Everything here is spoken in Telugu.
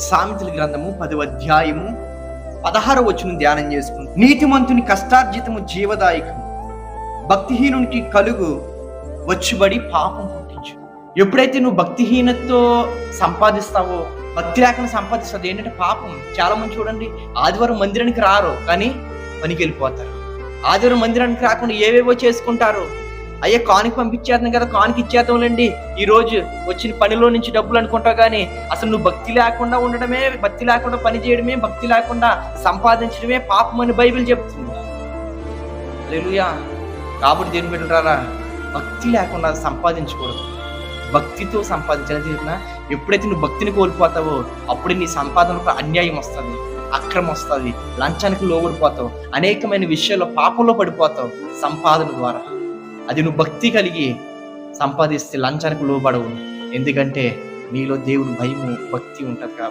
సామెతల గ్రంథము 10వ అధ్యాయము 16వ వచనం ధ్యానం చేసుకుంటాం. నీతిమంతుని కష్టార్జితము జీవదాయకము, భక్తిహీనునికి కలుగు వచ్చుబడి పాపం పుట్టించు. ఎప్పుడైతే నువ్వు భక్తిహీనతతో సంపాదిస్తావో, భక్తి లేకుండా సంపాదిస్తావు, ఏంటంటే పాపం. చాలా మంది చూడండి, ఆదివారం మందిరానికి రారు కానీ పనికి వెళ్ళిపోతారు. ఆదివారం మందిరానికి రాకుండా ఏవేవో చేసుకుంటారు. అయ్యే కానుక పంపించేద్దాం కదా, కానుక ఇచ్చేద్దాంలేండి ఈ రోజు వచ్చిన పనిలో నుంచి డబ్బులు అనుకుంటావు. కానీ అసలు నువ్వు భక్తి లేకుండా ఉండడమే, భక్తి లేకుండా పని చేయడమే, భక్తి లేకుండా సంపాదించడమే పాపం అని బైబిల్ చెప్తుంది. హల్లెలూయా. కాబట్టి దేని బిడ్డలారా, భక్తి లేకుండా సంపాదించకూడదు, భక్తితో సంపాదించాలని చెప్పిన. ఎప్పుడైతే నువ్వు భక్తిని కోల్పోతావో అప్పుడే నీ సంపాదనకు అన్యాయం వస్తుంది, అక్రమం వస్తుంది, లంచానికి లోబడిపోతావు, అనేకమైన విషయాల్లో పాపంలో పడిపోతావు సంపాదన ద్వారా. అది నువ్వు భక్తి కలిగి సంపాదిస్తే లంచానికి లోబడవు, ఎందుకంటే నీలో దేవుని భయము, భక్తి ఉంటుంది కాబట్టి.